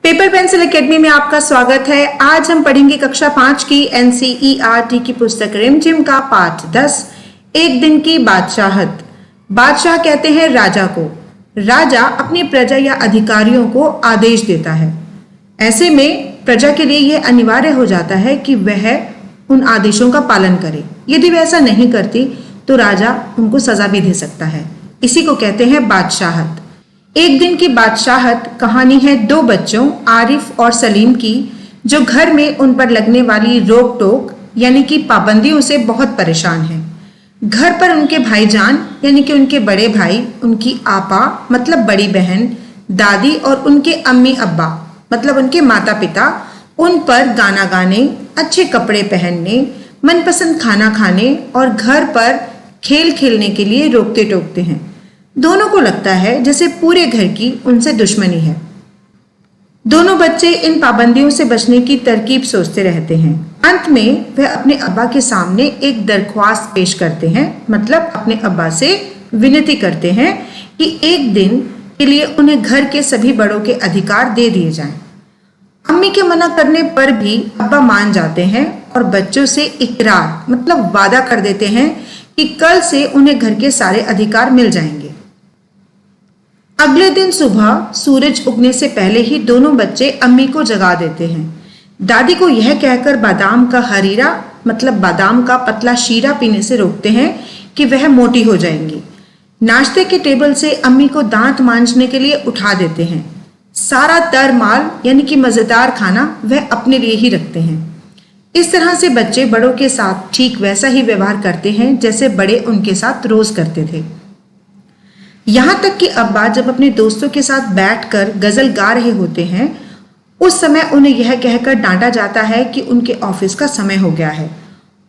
Paper pencil academy में आपका स्वागत है। आज हम पढ़ेंगे कक्षा 5 की एनसीईआरटी की पुस्तक रिमझिम का पाठ 10 एक दिन की बादशाहत। बादशाह कहते हैं राजा को। राजा अपनी प्रजा या अधिकारियों को आदेश देता है। ऐसे में प्रजा के लिए यह अनिवार्य हो जाता है कि वह उन आदेशों का पालन करे। यदि वह ऐसा नहीं करती तो राजा उनको सजा भी दे सकता है। इसी को कहते हैं बादशाहत। एक दिन की बादशाहत कहानी है दो बच्चों आरिफ और सलीम की, जो घर में उन पर लगने वाली रोक टोक यानी कि पाबंदियों से बहुत परेशान हैं। घर पर उनके भाईजान यानी कि उनके बड़े भाई, उनकी आपा मतलब बड़ी बहन, दादी और उनके अम्मी अब्बा मतलब उनके माता पिता उन पर गाना गाने, अच्छे कपड़े पहनने, मनपसंद खाना खाने और घर पर खेल खेलने के लिए रोकते टोकते हैं। दोनों को लगता है जैसे पूरे घर की उनसे दुश्मनी है। दोनों बच्चे इन पाबंदियों से बचने की तरकीब सोचते रहते हैं। अंत में वह अपने अब्बा के सामने एक दरख्वास्त पेश करते हैं, मतलब अपने अब्बा से विनती करते हैं कि एक दिन के लिए उन्हें घर के सभी बड़ों के अधिकार दे दिए जाएं। अम्मी के मना करने पर भी अब्बा मान जाते हैं और बच्चों से इकरार मतलब वादा कर देते हैं कि कल से उन्हें घर के सारे अधिकार मिल जाएंगे। अगले दिन सुबह सूरज उगने से पहले ही दोनों बच्चे अम्मी को जगा देते हैं। दादी को यह कहकर बादाम का हरीरा मतलब बादाम का पतला शीरा पीने से रोकते हैं कि वह मोटी हो जाएंगी। नाश्ते के टेबल से अम्मी को दांत मांजने के लिए उठा देते हैं। सारा तर माल यानी कि मजेदार खाना वह अपने लिए ही रखते हैं। इस तरह से बच्चे बड़ों के साथ ठीक वैसा ही व्यवहार करते हैं जैसे बड़े उनके साथ रोज करते थे। यहां तक कि अब्बा जब अपने दोस्तों के साथ बैठकर गजल गा रहे होते हैं, उस समय उन्हें यह कहकर डांटा जाता है कि उनके ऑफिस का समय हो गया है।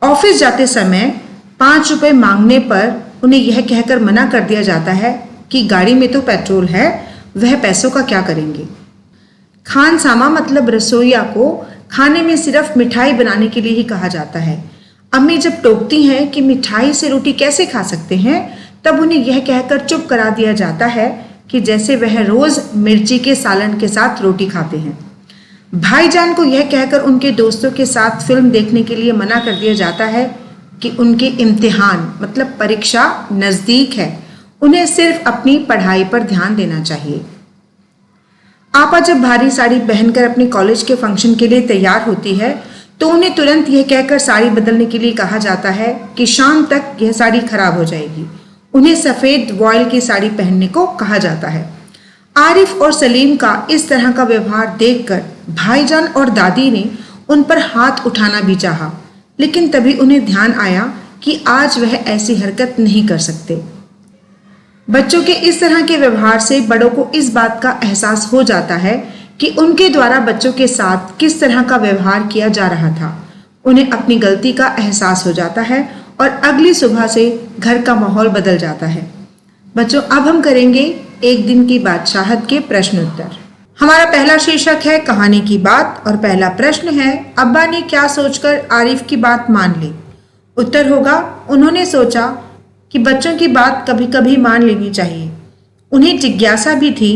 ऑफिस जाते समय 5 रुपए मांगने पर उन्हें यह कहकर मना कर दिया जाता है कि गाड़ी में तो पेट्रोल है, वह पैसों का क्या करेंगे। खानसामा मतलब रसोइया को खाने में सिर्फ मिठाई बनाने के लिए ही कहा जाता है। अम्मी जब टोकती हैं कि मिठाई से रोटी कैसे खा सकते हैं, तब उन्हें यह कहकर चुप करा दिया जाता है कि जैसे वह रोज मिर्ची के सालन के साथ रोटी खाते हैं। भाईजान को यह कहकर उनके दोस्तों के साथ फिल्म देखने के लिए मना कर दिया जाता है कि उनके इम्तिहान मतलब परीक्षा नजदीक है, उन्हें सिर्फ अपनी पढ़ाई पर ध्यान देना चाहिए। आपा जब भारी साड़ी पहनकर अपने कॉलेज के फंक्शन के लिए तैयार होती है तो उन्हें तुरंत यह कहकर साड़ी बदलने के लिए कहा जाता है कि शाम तक यह साड़ी खराब हो जाएगी। उन्हें सफेद वॉयल की साड़ी पहनने को कहा जाता है। आरिफ और सलीम का इस तरह का व्यवहार देखकर भाईजान और दादी ने उन पर हाथ उठाना भी चाहा, लेकिन तभी उन्हें ध्यान आया कि आज वह ऐसी हरकत नहीं कर सकते। बच्चों के इस तरह के व्यवहार से बड़ों को इस बात का एहसास हो जाता है कि उनके द्वारा बच्चों के साथ किस तरह का व्यवहार किया जा रहा था। उन्हें अपनी गलती का एहसास हो जाता है और अगली सुबह से घर का माहौल बदल जाता है। बच्चों, अब हम करेंगे एक दिन की बादशाहत के प्रश्न उत्तर। हमारा पहला शीर्षक है कहानी की बात और पहला प्रश्न है अब्बा ने क्या सोचकर आरिफ की बात मान ली। उत्तर होगा उन्होंने सोचा कि बच्चों की बात कभी कभी मान लेनी चाहिए। उन्हें जिज्ञासा भी थी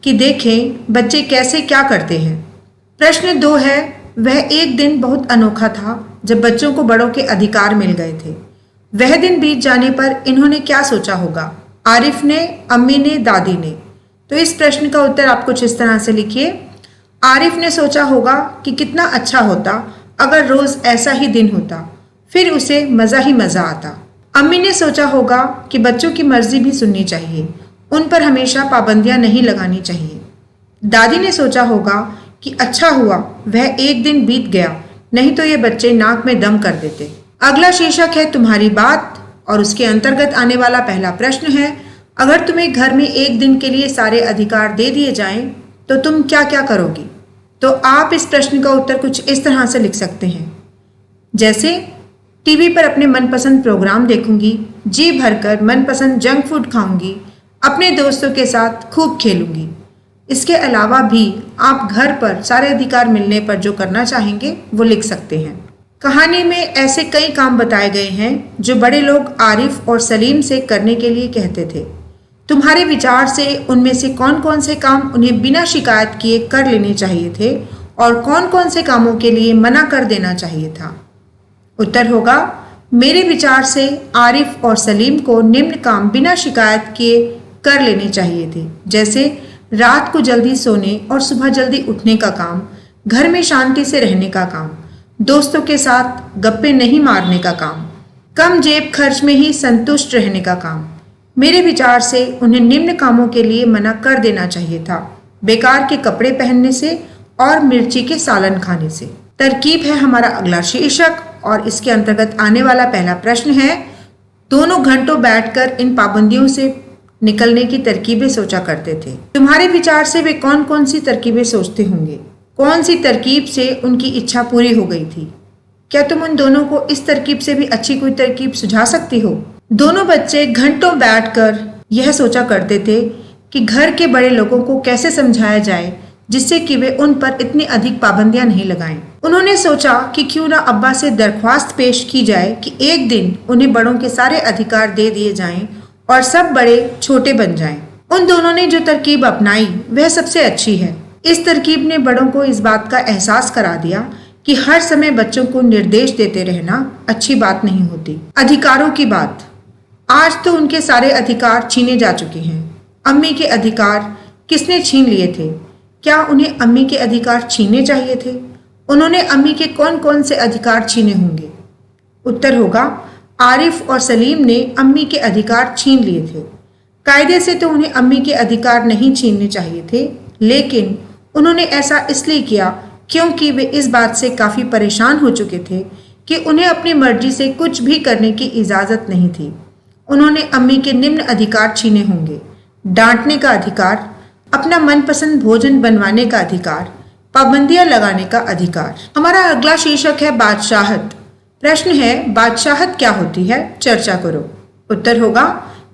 कि देखें बच्चे कैसे क्या करते हैं। प्रश्न 2 है वह एक दिन बहुत अनोखा था जब बच्चों को बड़ों के अधिकार मिल गए थे। वह दिन बीत जाने पर इन्होंने क्या सोचा होगा, आरिफ ने, अम्मी ने, दादी ने। तो इस प्रश्न का उत्तर आप कुछ इस तरह से लिखिए। आरिफ ने सोचा होगा कि कितना अच्छा होता अगर रोज ऐसा ही दिन होता, फिर उसे मजा ही मजा आता। अम्मी ने सोचा होगा कि बच्चों की मर्जी भी सुननी चाहिए, उन पर हमेशा पाबंदियां नहीं लगानी चाहिए। दादी ने सोचा होगा कि अच्छा हुआ वह एक दिन बीत गया, नहीं तो ये बच्चे नाक में दम कर देते। अगला शीर्षक है तुम्हारी बात और उसके अंतर्गत आने वाला पहला प्रश्न है अगर तुम्हें घर में एक दिन के लिए सारे अधिकार दे दिए जाएं तो तुम क्या क्या करोगी। तो आप इस प्रश्न का उत्तर कुछ इस तरह से लिख सकते हैं, जैसे टीवी पर अपने मनपसंद प्रोग्राम देखूंगी, जी भरकर मनपसंद जंक फूड खाऊंगी, अपने दोस्तों के साथ खूब खेलूंगी। इसके अलावा भी आप घर पर सारे अधिकार मिलने पर जो करना चाहेंगे वो लिख सकते हैं। कहानी में ऐसे कई काम बताए गए हैं जो बड़े लोग आरिफ और सलीम से करने के लिए कहते थे। तुम्हारे विचार से उनमें से कौन कौन से काम उन्हें बिना शिकायत किए कर लेने चाहिए थे और कौन कौन से कामों के लिए मना कर देना चाहिए था? उत्तर होगा, मेरे विचार से आरिफ और सलीम को निम्न काम बिना शिकायत किए कर लेने चाहिए थे, जैसे रात को जल्दी सोने और सुबह जल्दी उठने का काम, घर में शांति से रहने का काम, दोस्तों के साथ गप्पे नहीं मारने का काम, कम जेब खर्च में ही संतुष्ट रहने का काम। मेरे विचार से उन्हें निम्न कामों के लिए मना कर देना चाहिए था, बेकार के कपड़े पहनने से और मिर्ची के सालन खाने से। तरकीब है हमारा अगला शीर्षक और इसके अंतर्गत आने वाला पहला प्रश्न है, दोनों घंटों बैठकर इन पाबंदियों से निकलने की तरकीबें सोचा करते थे। तुम्हारे विचार से वे कौन कौन सी तरकीबें सोचते होंगे? कौन सी तरकीब से उनकी इच्छा पूरी हो गई थी? क्या तुम उन दोनों को इस तरकीब से भी अच्छी कोई तरकीब सुझा सकती हो? दोनों बच्चे घंटों बैठकर यह सोचा करते थे कि घर के बड़े लोगों को कैसे समझाया जाए जिससे कि वे उन पर इतनी अधिक पाबंदियां नहीं लगाएं। उन्होंने सोचा कि क्यों ना अब्बा से दरख्वास्त पेश की जाए कि एक दिन उन्हें बड़ों के सारे अधिकार दे दिए जाएं और सब बड़े छोटे बन जाएं। उन दोनों ने जो तरकीब अपनाई वह सबसे अच्छी है। इस तरकीब ने बड़ों को इस बात का एहसास करा दिया कि हर समय बच्चों को निर्देश देते रहना अच्छी बात नहीं होती। अधिकारों की बात, आज तो उनके सारे अधिकार छीने जा चुके हैं। अम्मी के अधिकार किसने छीन लिए थे? क्या उन्हें अम्मी के अधिकार छीनने चाहिए थे? उन्होंने अम्मी के कौन कौन से अधिकार छीने होंगे? उत्तर होगा, आरिफ और सलीम ने अम्मी के अधिकार छीन लिए थे। कायदे से तो उन्हें अम्मी के अधिकार नहीं छीनने चाहिए थे, लेकिन उन्होंने ऐसा इसलिए किया क्योंकि वे इस बात से काफ़ी परेशान हो चुके थे कि उन्हें अपनी मर्जी से कुछ भी करने की इजाज़त नहीं थी। उन्होंने अम्मी के निम्न अधिकार छीने होंगे: डांटने का अधिकार, अपना मनपसंद भोजन बनवाने का अधिकार, पाबंदियां लगाने का अधिकार। हमारा अगला शीर्षक है बादशाहत। प्रश्न है, बादशाहत क्या होती है? चर्चा करो। उत्तर होगा,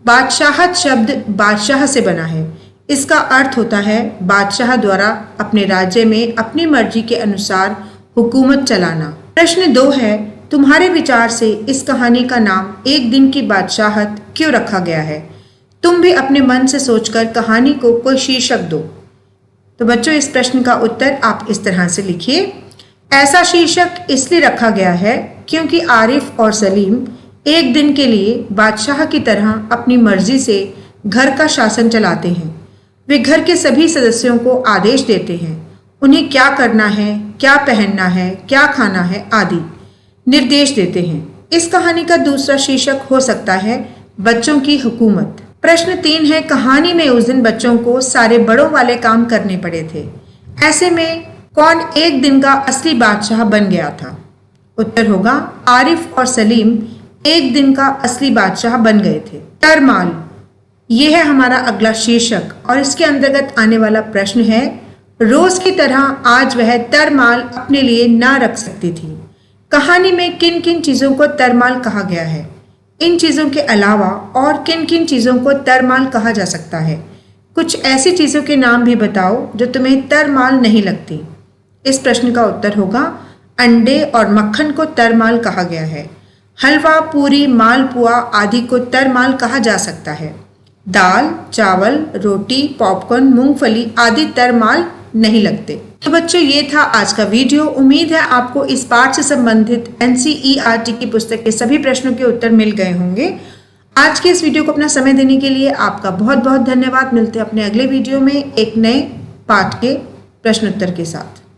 बादशाहत शब्द बादशाह से बना है। इसका अर्थ होता है बादशाह द्वारा अपने राज्य में अपनी मर्जी के अनुसार हुकूमत चलाना। प्रश्न 2 है, तुम्हारे विचार से इस कहानी का नाम एक दिन की बादशाहत क्यों रखा गया है? तुम भी अपने मन से सोचकर कहानी को कोई शीर्षक दो। तो बच्चों, इस प्रश्न का उत्तर आप इस तरह से लिखिए। ऐसा शीर्षक इसलिए रखा गया है क्योंकि आरिफ और सलीम एक दिन के लिए बादशाह की तरह अपनी मर्जी से घर का शासन चलाते हैं। वे घर के सभी सदस्यों को आदेश देते हैं, उन्हें क्या करना है, क्या पहनना है, क्या खाना है आदि निर्देश देते हैं। इस कहानी का दूसरा शीर्षक हो सकता है बच्चों की हुकूमत। प्रश्न 3 है, कहानी में उस दिन बच्चों को सारे बड़ों वाले काम करने पड़े थे। ऐसे में कौन एक दिन का असली बादशाह बन गया था? उत्तर होगा, आरिफ और सलीम एक दिन का असली बादशाह बन गए थे। तरमाल, ये है हमारा अगला शीर्षक और इसके अंतर्गत आने वाला प्रश्न है, रोज की तरह आज वह तरमाल अपने लिए ना रख सकती थी। कहानी में किन किन चीजों को तरमाल कहा गया है? इन चीजों के अलावा और किन किन चीजों को तरमाल कहा जा सकता है? कुछ ऐसी चीजों के नाम भी बताओ जो तुम्हें तरमाल नहीं लगती। इस प्रश्न का उत्तर होगा, अंडे और मक्खन को तरमाल कहा गया है। हलवा, पूरी, मालपुआ आदि को तरमाल कहा जा सकता है। दाल, चावल, रोटी, पॉपकॉर्न, मूंगफली आदि तरमाल नहीं लगते। तो बच्चों, ये था आज का वीडियो। उम्मीद है आपको इस पाठ से संबंधित NCERT की पुस्तक के सभी प्रश्नों के उत्तर मिल गए होंगे। आज के इस वीडियो को अपना समय देने के लिए आपका बहुत बहुत धन्यवाद। मिलते हैं अपने अगले वीडियो में एक नए पाठ के प्रश्नोत्तर के साथ।